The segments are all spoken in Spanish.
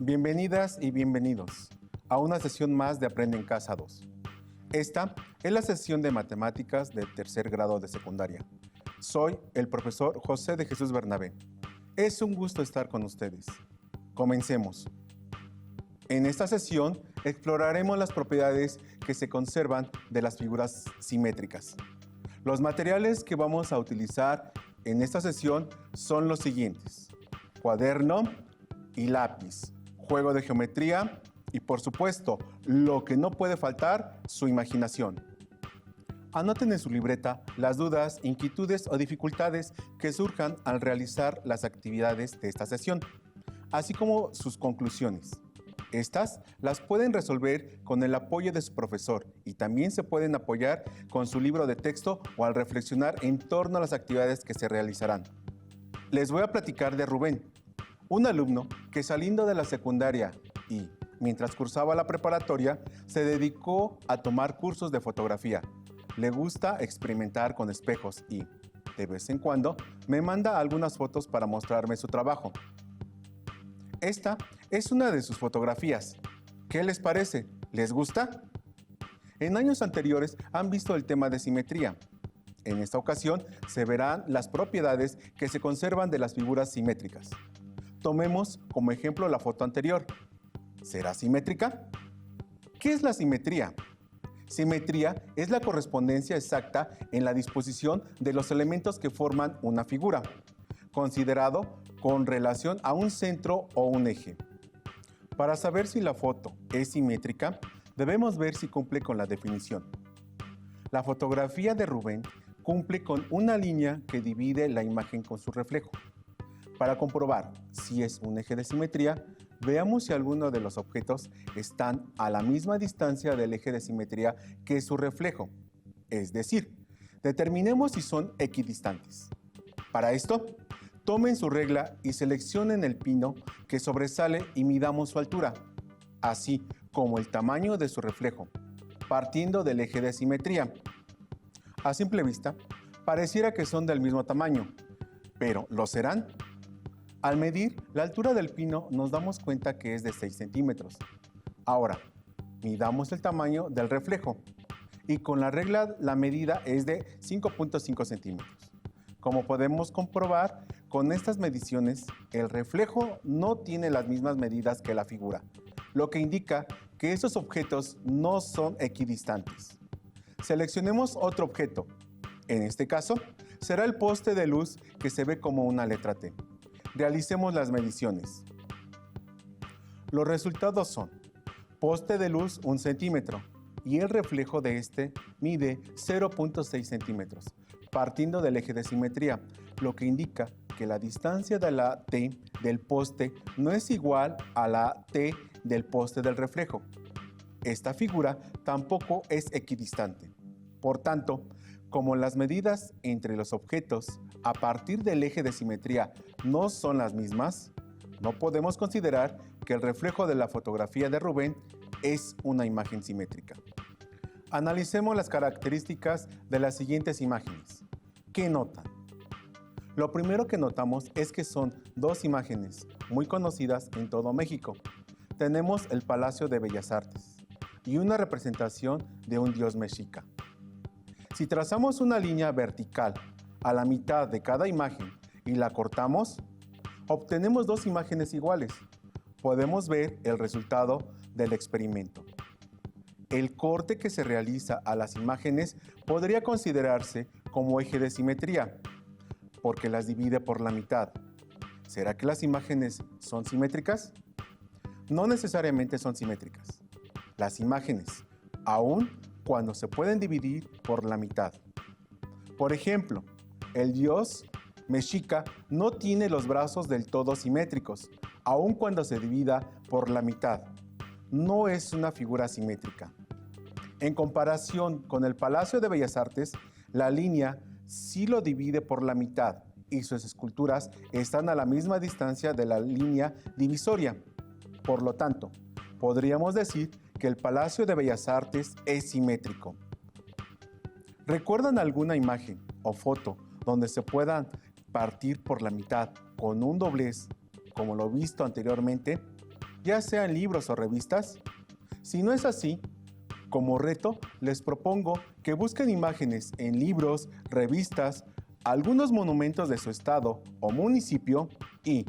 Bienvenidas y bienvenidos a una sesión más de Aprende en Casa 2. Esta es la sesión de matemáticas de tercer grado de secundaria. Soy el profesor José de Jesús Bernabé. Es un gusto estar con ustedes. Comencemos. En esta sesión exploraremos las propiedades que se conservan de las figuras simétricas. Los materiales que vamos a utilizar en esta sesión son los siguientes: cuaderno y lápiz, juego de geometría y, por supuesto, lo que no puede faltar, su imaginación. Anoten en su libreta las dudas, inquietudes o dificultades que surjan al realizar las actividades de esta sesión, así como sus conclusiones. Estas las pueden resolver con el apoyo de su profesor y también se pueden apoyar con su libro de texto o al reflexionar en torno a las actividades que se realizarán. Les voy a platicar de Rubén, un alumno que saliendo de la secundaria y mientras cursaba la preparatoria se dedicó a tomar cursos de fotografía. Le gusta experimentar con espejos y, de vez en cuando, me manda algunas fotos para mostrarme su trabajo. Esta es una de sus fotografías. ¿Qué les parece? ¿Les gusta? En años anteriores han visto el tema de simetría. En esta ocasión se verán las propiedades que se conservan de las figuras simétricas. Tomemos como ejemplo la foto anterior. ¿Será simétrica? ¿Qué es la simetría? Simetría es la correspondencia exacta en la disposición de los elementos que forman una figura, considerado con relación a un centro o un eje. Para saber si la foto es simétrica, debemos ver si cumple con la definición. La fotografía de Rubén cumple con una línea que divide la imagen con su reflejo. Para comprobar si es un eje de simetría, veamos si alguno de los objetos están a la misma distancia del eje de simetría que su reflejo. Es decir, determinemos si son equidistantes. Para esto, tomen su regla y seleccionen el pino que sobresale y midamos su altura, así como el tamaño de su reflejo, partiendo del eje de simetría. A simple vista, pareciera que son del mismo tamaño, pero ¿lo serán? Al medir la altura del pino nos damos cuenta que es de 6 centímetros. Ahora, midamos el tamaño del reflejo y con la regla la medida es de 5.5 centímetros. Como podemos comprobar, con estas mediciones, el reflejo no tiene las mismas medidas que la figura, lo que indica que esos objetos no son equidistantes. Seleccionemos otro objeto. En este caso, será el poste de luz que se ve como una letra T. Realicemos las mediciones. Los resultados son: poste de luz 1 centímetro y el reflejo de este mide 0.6 centímetros, partiendo del eje de simetría, lo que indica que la distancia de la T del poste no es igual a la T del poste del reflejo. Esta figura tampoco es equidistante. Por tanto, como las medidas entre los objetos a partir del eje de simetría no son las mismas, no podemos considerar que el reflejo de la fotografía de Rubén es una imagen simétrica. Analicemos las características de las siguientes imágenes. ¿Qué notan? Lo primero que notamos es que son dos imágenes muy conocidas en todo México. Tenemos el Palacio de Bellas Artes y una representación de un dios mexica. Si trazamos una línea vertical a la mitad de cada imagen y la cortamos, obtenemos dos imágenes iguales. Podemos ver el resultado del experimento. El corte que se realiza a las imágenes podría considerarse como eje de simetría, porque las divide por la mitad. ¿Será que las imágenes son simétricas? No necesariamente son simétricas. Las imágenes, aún cuando se pueden dividir por la mitad. Por ejemplo, el dios mexica no tiene los brazos del todo simétricos, aun cuando se divida por la mitad. No es una figura simétrica. En comparación con el Palacio de Bellas Artes, la línea sí lo divide por la mitad y sus esculturas están a la misma distancia de la línea divisoria. Por lo tanto, podríamos decir que el Palacio de Bellas Artes es simétrico. ¿Recuerdan alguna imagen o foto donde se puedan partir por la mitad con un doblez, como lo visto anteriormente? ya sea en libros o revistas? Si no es así, como reto, les propongo que busquen imágenes en libros, revistas, algunos monumentos de su estado o municipio y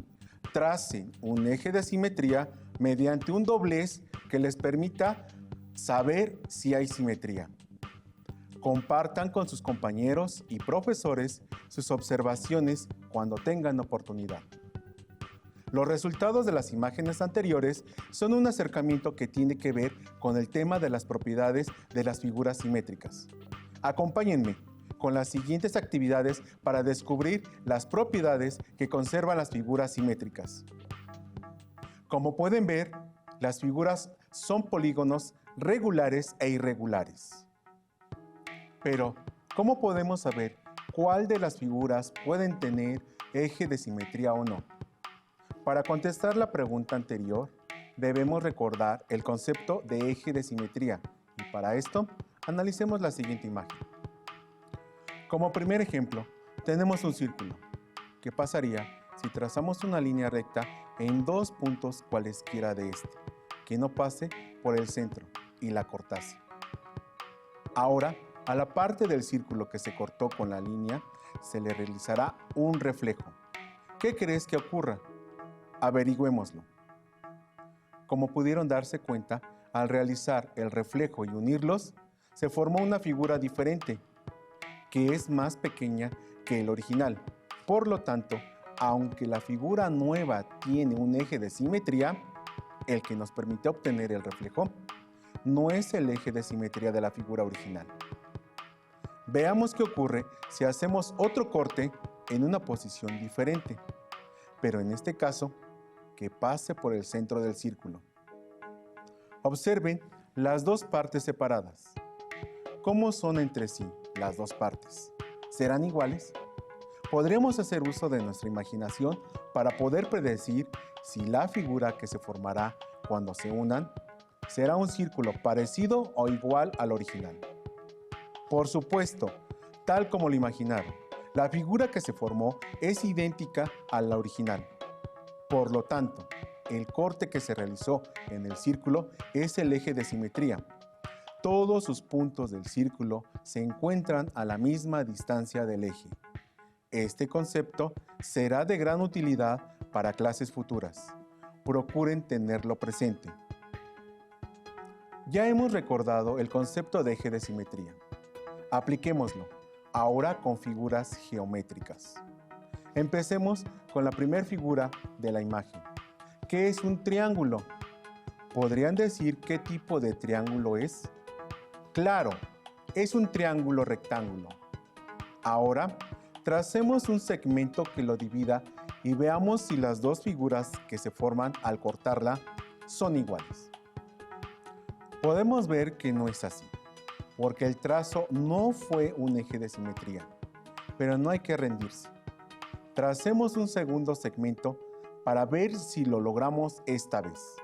tracen un eje de simetría mediante un doblez que les permita saber si hay simetría. Compartan con sus compañeros y profesores sus observaciones cuando tengan oportunidad. Los resultados de las imágenes anteriores son un acercamiento que tiene que ver con el tema de las propiedades de las figuras simétricas. Acompáñenme con las siguientes actividades para descubrir las propiedades que conservan las figuras simétricas. Como pueden ver, las figuras son polígonos regulares e irregulares. Pero, ¿cómo podemos saber cuál de las figuras pueden tener eje de simetría o no? Para contestar la pregunta anterior, debemos recordar el concepto de eje de simetría y para esto, analicemos la siguiente imagen. Como primer ejemplo, tenemos un círculo. ¿Qué pasaría si trazamos una línea recta en dos puntos cualesquiera de este, que no pase por el centro y la cortase? Ahora, a la parte del círculo que se cortó con la línea, se le realizará un reflejo. ¿Qué crees que ocurra? Averigüémoslo. Como pudieron darse cuenta, al realizar el reflejo y unirlos, se formó una figura diferente, que es más pequeña que el original. Por lo tanto, aunque la figura nueva tiene un eje de simetría, el que nos permite obtener el reflejo, no es el eje de simetría de la figura original. Veamos qué ocurre si hacemos otro corte en una posición diferente, pero en este caso, que pase por el centro del círculo. Observen las dos partes separadas. ¿Cómo son entre sí las dos partes? ¿Serán iguales? Podremos hacer uso de nuestra imaginación para poder predecir si la figura que se formará cuando se unan será un círculo parecido o igual al original. Por supuesto, tal como lo imaginaron, la figura que se formó es idéntica a la original. Por lo tanto, el corte que se realizó en el círculo es el eje de simetría. Todos sus puntos del círculo se encuentran a la misma distancia del eje. Este concepto será de gran utilidad para clases futuras. Procuren tenerlo presente. Ya hemos recordado el concepto de eje de simetría. Apliquémoslo, ahora con figuras geométricas. Empecemos con la primera figura de la imagen, que es un triángulo. ¿Podrían decir qué tipo de triángulo es? Claro, es un triángulo rectángulo. Ahora, tracemos un segmento que lo divida y veamos si las dos figuras que se forman al cortarla son iguales. Podemos ver que no es así, porque el trazo no fue un eje de simetría, pero no hay que rendirse. Tracemos un segundo segmento para ver si lo logramos esta vez.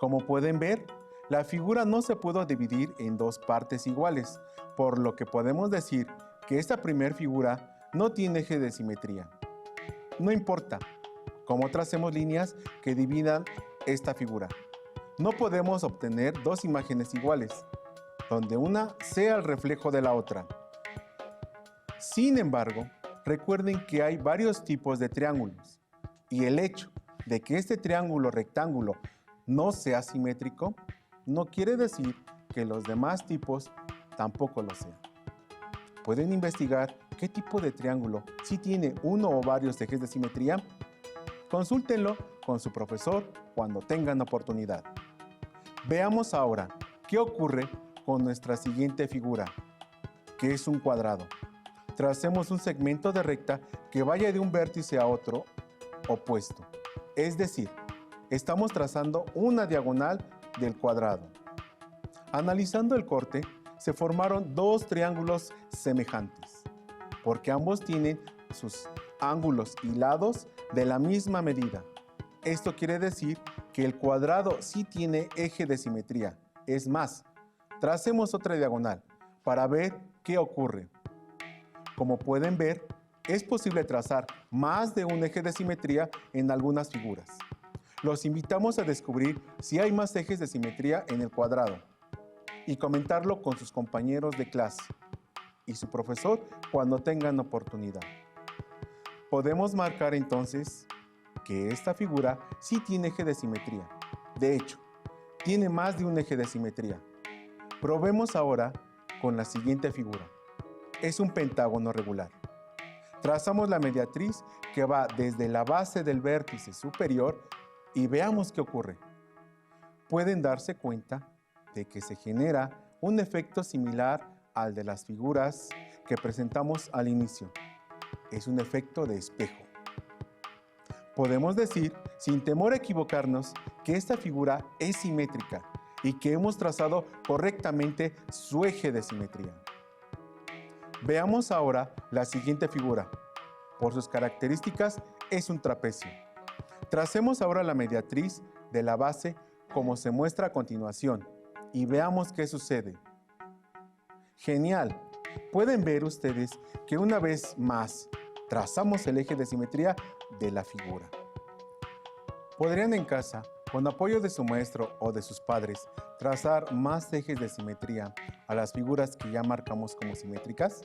Como pueden ver, la figura no se pudo dividir en dos partes iguales, por lo que podemos decir que esta primera figura no tiene eje de simetría. No importa, como tracemos líneas que dividan esta figura, no podemos obtener dos imágenes iguales, donde una sea el reflejo de la otra. Sin embargo, recuerden que hay varios tipos de triángulos, y el hecho de que este triángulo rectángulo no sea simétrico, no quiere decir que los demás tipos tampoco lo sean. ¿Pueden investigar qué tipo de triángulo sí tiene uno o varios ejes de simetría? Consúltenlo con su profesor cuando tengan oportunidad. Veamos ahora qué ocurre con nuestra siguiente figura, que es un cuadrado. Tracemos un segmento de recta que vaya de un vértice a otro opuesto. Es decir, estamos trazando una diagonal del cuadrado. Analizando el corte, se formaron dos triángulos semejantes, porque ambos tienen sus ángulos y lados de la misma medida. Esto quiere decir que el cuadrado sí tiene eje de simetría. Es más, tracemos otra diagonal para ver qué ocurre. Como pueden ver, es posible trazar más de un eje de simetría en algunas figuras. Los invitamos a descubrir si hay más ejes de simetría en el cuadrado y comentarlo con sus compañeros de clase y su profesor cuando tengan oportunidad. Podemos marcar entonces que esta figura sí tiene eje de simetría. De hecho, tiene más de un eje de simetría. Probemos ahora con la siguiente figura. Es un pentágono regular. Trazamos la mediatriz que va desde la base del vértice superior y veamos qué ocurre. Pueden darse cuenta de que se genera un efecto similar al de las figuras que presentamos al inicio. Es un efecto de espejo. Podemos decir, sin temor a equivocarnos, que esta figura es simétrica y que hemos trazado correctamente su eje de simetría. Veamos ahora la siguiente figura. Por sus características, es un trapecio. Tracemos ahora la mediatriz de la base como se muestra a continuación y veamos qué sucede. ¡Genial! Pueden ver ustedes que una vez más trazamos el eje de simetría de la figura. Podrían en casa, con apoyo de su maestro o de sus padres, trazar más ejes de simetría a las figuras que ya marcamos como simétricas.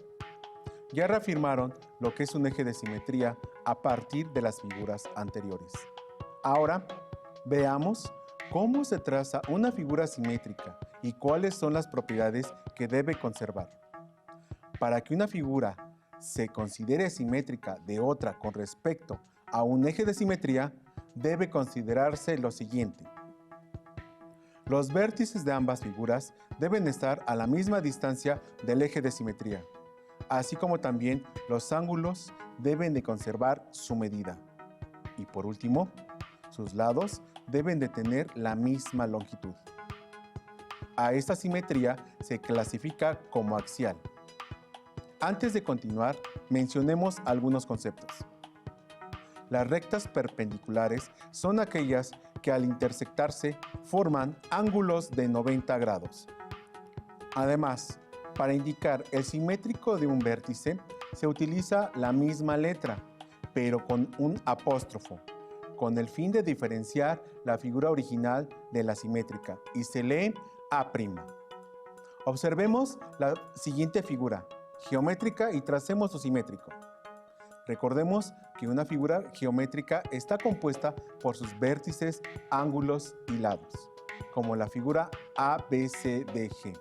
Ya reafirmaron lo que es un eje de simetría a partir de las figuras anteriores. Ahora, veamos cómo se traza una figura simétrica y cuáles son las propiedades que debe conservar. Para que una figura se considere simétrica de otra con respecto a un eje de simetría, debe considerarse lo siguiente. Los vértices de ambas figuras deben estar a la misma distancia del eje de simetría, así como también los ángulos deben de conservar su medida. Y por último, sus lados deben de tener la misma longitud. A esta simetría se clasifica como axial. Antes de continuar, mencionemos algunos conceptos. Las rectas perpendiculares son aquellas que al intersectarse forman ángulos de 90 grados. Además, para indicar el simétrico de un vértice, se utiliza la misma letra, pero con un apóstrofo, con el fin de diferenciar la figura original de la simétrica, y se lee A'. Observemos la siguiente figura geométrica y tracemos su simétrico. Recordemos que una figura geométrica está compuesta por sus vértices, ángulos y lados, como la figura ABCDG.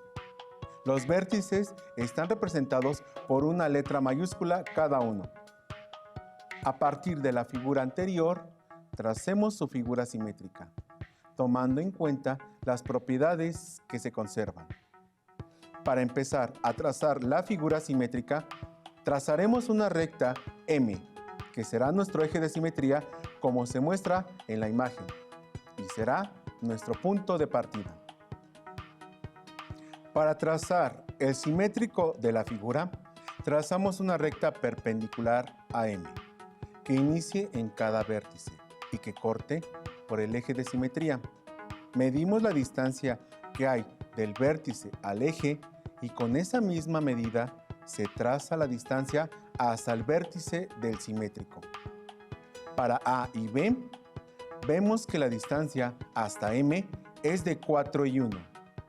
Los vértices están representados por una letra mayúscula cada uno. A partir de la figura anterior, tracemos su figura simétrica, tomando en cuenta las propiedades que se conservan. Para empezar a trazar la figura simétrica, trazaremos una recta M, que será nuestro eje de simetría como se muestra en la imagen, y será nuestro punto de partida. Para trazar el simétrico de la figura, trazamos una recta perpendicular a M, que inicie en cada vértice y que corte por el eje de simetría. Medimos la distancia que hay del vértice al eje y con esa misma medida se traza la distancia hasta el vértice del simétrico. Para A y B, vemos que la distancia hasta M es de 4 y 1,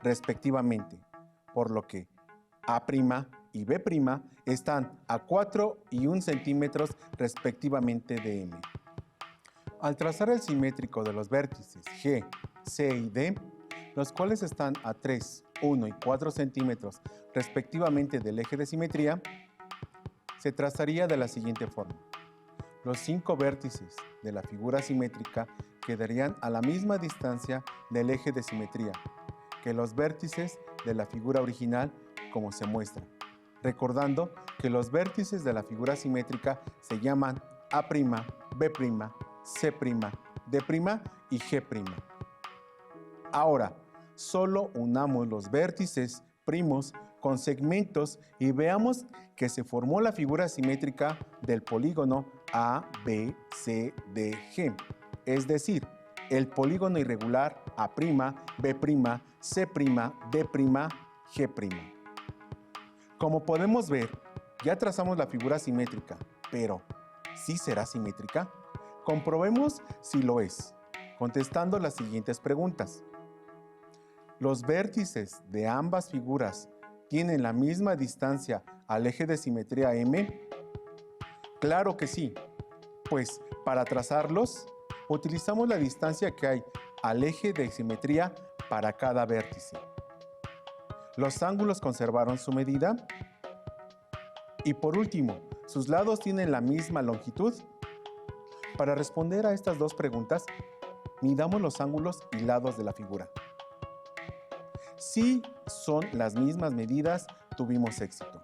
respectivamente, por lo que A' y B' están a 4 y 1 centímetros respectivamente de M. Al trazar el simétrico de los vértices G, C y D, los cuales están a 3, 1 y 4 centímetros respectivamente del eje de simetría, se trazaría de la siguiente forma. Los 5 vértices de la figura simétrica quedarían a la misma distancia del eje de simetría que los vértices de la figura original como se muestra, recordando que los vértices de la figura simétrica se llaman A', B', C', D' y G'. Ahora, solo unamos los vértices primos con segmentos y veamos que se formó la figura simétrica del polígono ABCDG, es decir, el polígono irregular A', B', C', D', G'. Como podemos ver, ya trazamos la figura simétrica, pero ¿sí será simétrica? Comprobemos si lo es. contestando las siguientes preguntas. ¿Los vértices de ambas figuras tienen la misma distancia al eje de simetría M? Claro que sí, pues para trazarlos, utilizamos la distancia que hay al eje de simetría para cada vértice. ¿Los ángulos conservaron su medida? Y por último, ¿sus lados tienen la misma longitud? Para responder a estas dos preguntas, midamos los ángulos y lados de la figura. Si son las mismas medidas, tuvimos éxito.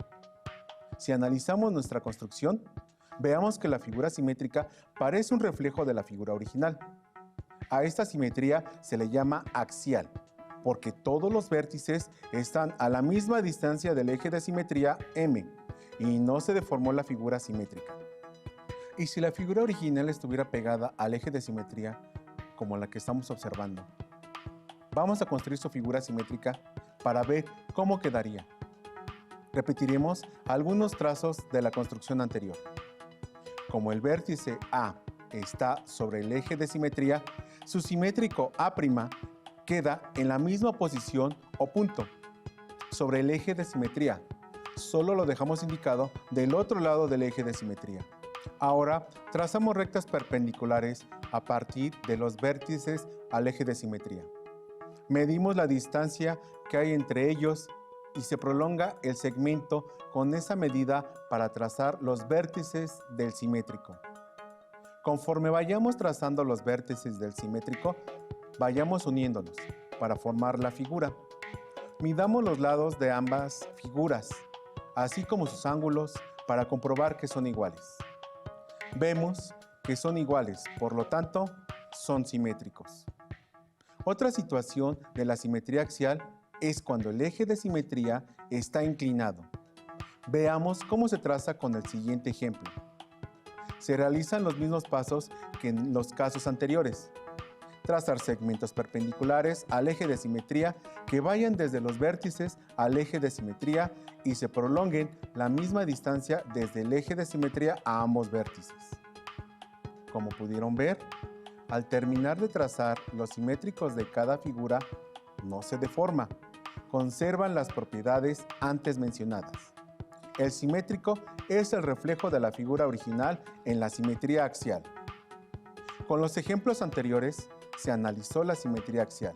Si analizamos nuestra construcción, veamos que la figura simétrica parece un reflejo de la figura original. A esta simetría se le llama axial, porque todos los vértices están a la misma distancia del eje de simetría M y no se deformó la figura simétrica. Y si la figura original estuviera pegada al eje de simetría, como la que estamos observando, vamos a construir su figura simétrica para ver cómo quedaría. Repetiremos algunos trazos de la construcción anterior. Como el vértice A está sobre el eje de simetría, su simétrico A' queda en la misma posición o punto sobre el eje de simetría. Solo lo dejamos indicado del otro lado del eje de simetría. Ahora trazamos rectas perpendiculares a partir de los vértices al eje de simetría. Medimos la distancia que hay entre ellos y se prolonga el segmento con esa medida para trazar los vértices del simétrico. Conforme vayamos trazando los vértices del simétrico, vayamos uniéndolos para formar la figura. Midamos los lados de ambas figuras, así como sus ángulos, para comprobar que son iguales. Vemos que son iguales, por lo tanto, son simétricos. Otra situación de la simetría axial es cuando el eje de simetría está inclinado. Veamos cómo se traza con el siguiente ejemplo. Se realizan los mismos pasos que en los casos anteriores. Trazar segmentos perpendiculares al eje de simetría que vayan desde los vértices al eje de simetría y se prolonguen la misma distancia desde el eje de simetría a ambos vértices. Como pudieron ver, al terminar de trazar los simétricos de cada figura, no se deforma, conservan las propiedades antes mencionadas. El simétrico es el reflejo de la figura original en la simetría axial. Con los ejemplos anteriores, se analizó la simetría axial.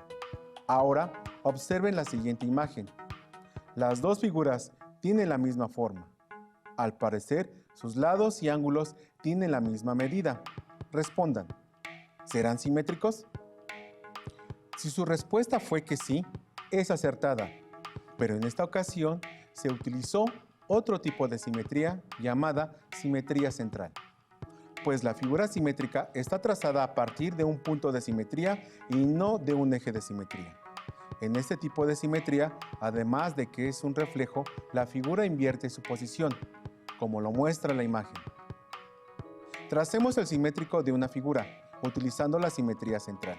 Ahora, observen la siguiente imagen. Las dos figuras tienen la misma forma. Al parecer, sus lados y ángulos tienen la misma medida. Respondan, ¿serán simétricos? Si su respuesta fue que sí, es acertada, pero en esta ocasión se utilizó otro tipo de simetría llamada simetría central, pues la figura simétrica está trazada a partir de un punto de simetría y no de un eje de simetría. En este tipo de simetría, además de que es un reflejo, la figura invierte su posición, como lo muestra la imagen. Tracemos el simétrico de una figura, utilizando la simetría central.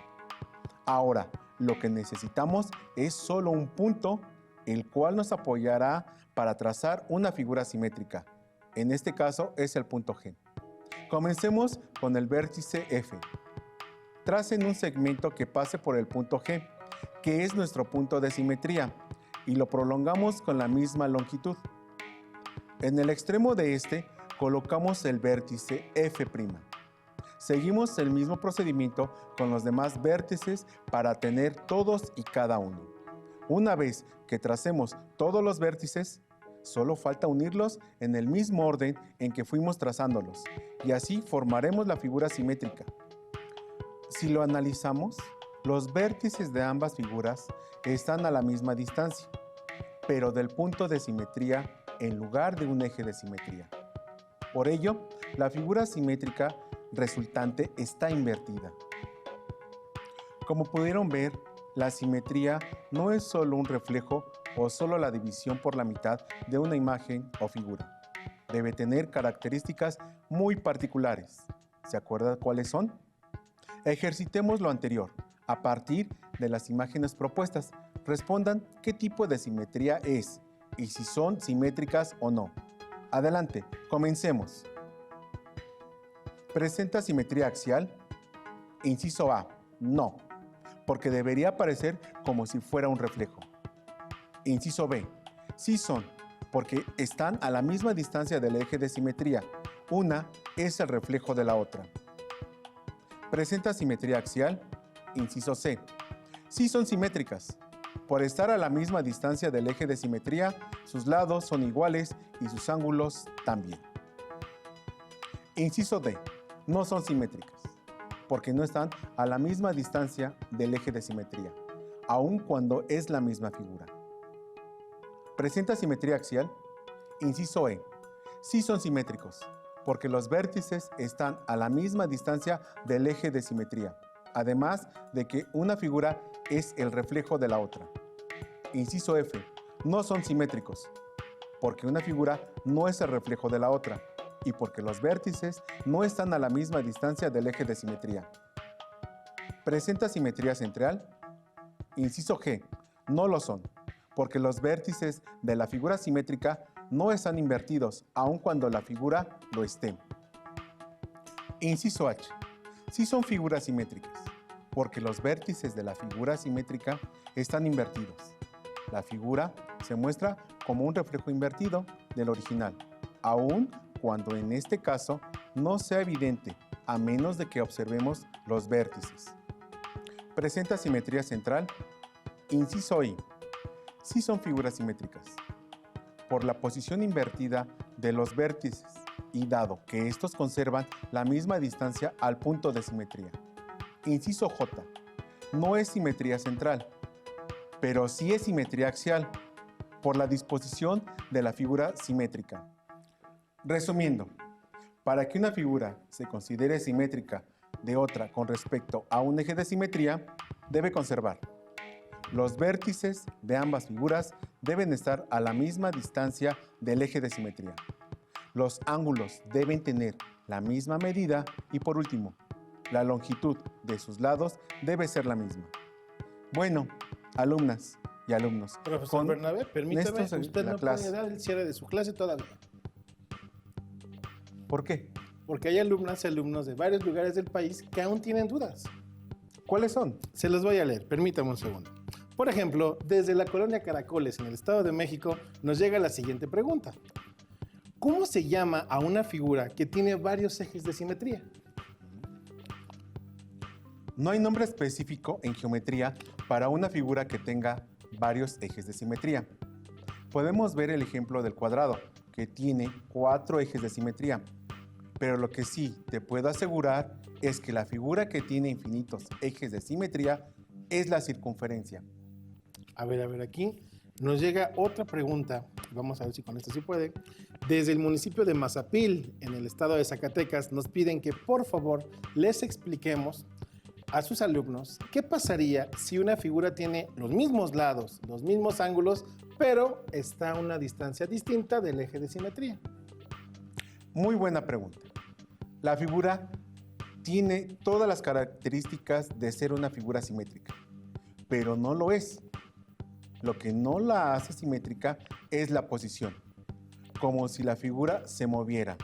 Ahora, lo que necesitamos es solo un punto, el cual nos apoyará para trazar una figura simétrica. En este caso es el punto G. Comencemos con el vértice F. Tracen un segmento que pase por el punto G, que es nuestro punto de simetría, y lo prolongamos con la misma longitud. En el extremo de este, colocamos el vértice F'. Seguimos el mismo procedimiento con los demás vértices para tener todos y cada uno. Una vez que tracemos todos los vértices, solo falta unirlos en el mismo orden en que fuimos trazándolos, y así formaremos la figura simétrica. Si lo analizamos, los vértices de ambas figuras están a la misma distancia, pero del punto de simetría en lugar de un eje de simetría. Por ello, la figura simétrica resultante está invertida. Como pudieron ver, la simetría no es solo un reflejo o solo la división por la mitad de una imagen o figura. Debe tener características muy particulares. ¿Se acuerdan cuáles son? Ejercitemos lo anterior. A partir de las imágenes propuestas, respondan qué tipo de simetría es y si son simétricas o no. Adelante, comencemos. Presenta simetría axial. Inciso A. No, porque debería aparecer como si fuera un reflejo. Inciso B. Sí son, porque están a la misma distancia del eje de simetría. Una es el reflejo de la otra. Presenta simetría axial. Inciso C. Sí son simétricas. Por estar a la misma distancia del eje de simetría, sus lados son iguales y sus ángulos también. Inciso D. No son simétricas, porque no están a la misma distancia del eje de simetría, aun cuando es la misma figura. Presenta simetría axial. Inciso E. Sí son simétricos, porque los vértices están a la misma distancia del eje de simetría, además de que una figura es el reflejo de la otra. Inciso F. No son simétricos, porque una figura no es el reflejo de la otra y porque los vértices no están a la misma distancia del eje de simetría. ¿Presenta simetría central? Inciso G. No lo son, porque los vértices de la figura simétrica no están invertidos, aun cuando la figura lo esté. Inciso H. Sí son figuras simétricas, porque los vértices de la figura simétrica están invertidos. La figura se muestra como un reflejo invertido del original, aun cuando en este caso no sea evidente, a menos de que observemos los vértices. ¿Presenta simetría central? Inciso I. Sí son figuras simétricas. Por la posición invertida de los vértices y dado que estos conservan la misma distancia al punto de simetría. Inciso J. No es simetría central, pero sí es simetría axial, por la disposición de la figura simétrica. Resumiendo, para que una figura se considere simétrica de otra con respecto a un eje de simetría, debe conservar: los vértices de ambas figuras deben estar a la misma distancia del eje de simetría. Los ángulos deben tener la misma medida y, por último, la longitud de sus lados debe ser la misma. Bueno, alumnas y alumnos, Profesor Bernabé, permítame, usted no clase. puede dar el cierre de su clase todavía. ¿Por qué? Porque hay alumnas y alumnos de varios lugares del país que aún tienen dudas. ¿Cuáles son? Se los voy a leer, permítame un segundo. Por ejemplo, desde la colonia Caracoles, en el Estado de México, nos llega la siguiente pregunta. ¿Cómo se llama a una figura que tiene varios ejes de simetría? No hay nombre específico en geometría para una figura que tenga varios ejes de simetría. Podemos ver el ejemplo del cuadrado, que tiene 4 ejes de simetría. Pero lo que sí te puedo asegurar es que la figura que tiene infinitos ejes de simetría es la circunferencia. A ver, aquí nos llega otra pregunta. Vamos a ver si con esto sí puede. Desde el municipio de Mazapil, en el estado de Zacatecas, nos piden que por favor les expliquemos a sus alumnos qué pasaría si una figura tiene los mismos lados, los mismos ángulos, pero está a una distancia distinta del eje de simetría. Muy buena pregunta. La figura tiene todas las características de ser una figura simétrica, pero no lo es. Lo que no la hace simétrica es la posición, como si la figura se moviera.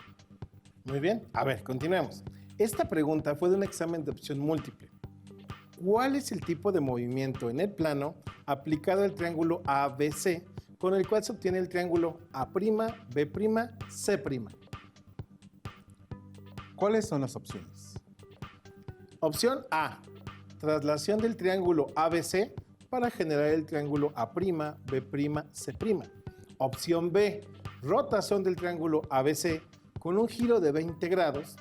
Muy bien, a ver, continuemos. Esta pregunta fue de un examen de opción múltiple. ¿Cuál es el tipo de movimiento en el plano aplicado al triángulo ABC con el cual se obtiene el triángulo A'B', C'? ¿Cuáles son las opciones? Opción A, traslación del triángulo ABC para generar el triángulo A'B', C'. Opción B, rotación del triángulo ABC con un giro de 20 grados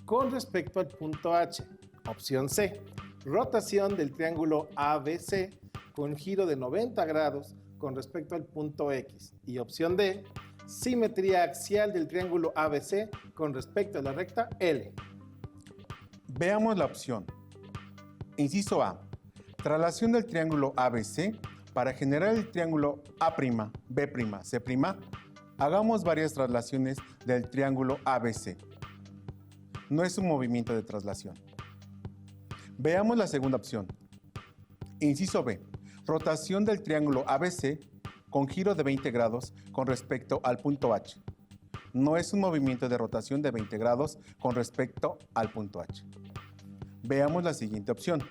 con respecto al punto H. Opción C, rotación del triángulo ABC con giro de 90 grados con respecto al punto X. Y opción D, simetría axial del triángulo ABC con respecto a la recta L. Veamos la opción. Inciso A. Traslación del triángulo ABC para generar el triángulo A'B', C'. Hagamos varias traslaciones del triángulo ABC. No es un movimiento de traslación. Veamos la segunda opción. Inciso B. Rotación del triángulo ABC con giro de 20 grados con respecto al punto H. No es un movimiento de rotación de 20 grados con respecto al punto H. Veamos la siguiente opción.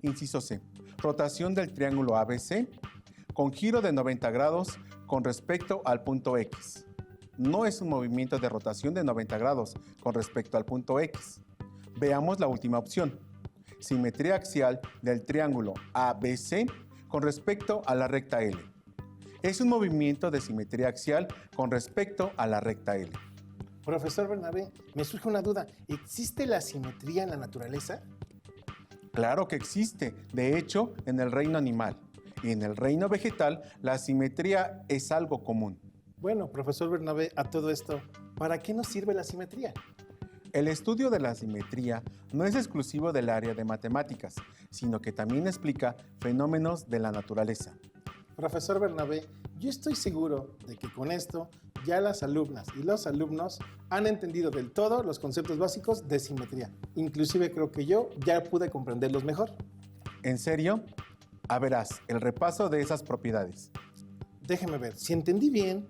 Inciso C. Rotación del triángulo ABC con giro de 90 grados con respecto al punto X. No es un movimiento de rotación de 90 grados con respecto al punto X. Veamos la última opción. Simetría axial del triángulo ABC con respecto a la recta L. Es un movimiento de simetría axial con respecto a la recta L. Profesor Bernabé, me surge una duda. ¿Existe la simetría en la naturaleza? Claro que existe, de hecho, en el reino animal. Y en el reino vegetal, la simetría es algo común. Bueno, profesor Bernabé, a todo esto, ¿para qué nos sirve la simetría? El estudio de la simetría no es exclusivo del área de matemáticas, sino que también explica fenómenos de la naturaleza. Profesor Bernabé, yo estoy seguro de que con esto ya las alumnas y los alumnos han entendido del todo los conceptos básicos de simetría. Inclusive creo que yo ya pude comprenderlos mejor. ¿En serio? A verás, el repaso de esas propiedades. Déjeme ver, si entendí bien,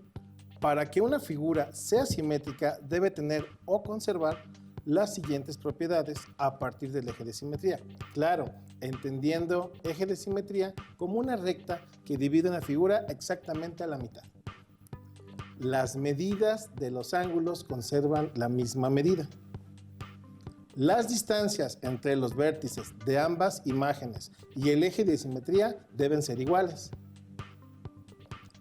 para que una figura sea simétrica debe tener o conservar las siguientes propiedades a partir del eje de simetría. Claro, entendiendo eje de simetría como una recta que divide una figura exactamente a la mitad. Las medidas de los ángulos conservan la misma medida. Las distancias entre los vértices de ambas imágenes y el eje de simetría deben ser iguales.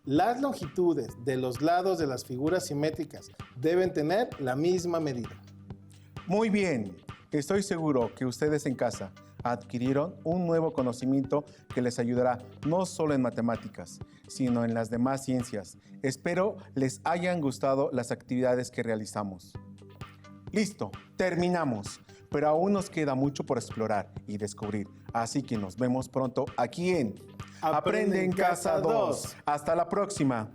Las longitudes de los lados de las figuras simétricas deben tener la misma medida. Muy bien, estoy seguro que ustedes en casa adquirieron un nuevo conocimiento que les ayudará no solo en matemáticas, sino en las demás ciencias. Espero les hayan gustado las actividades que realizamos. Listo, terminamos, pero aún nos queda mucho por explorar y descubrir, así que nos vemos pronto aquí en Aprende en Casa 2. Hasta la próxima.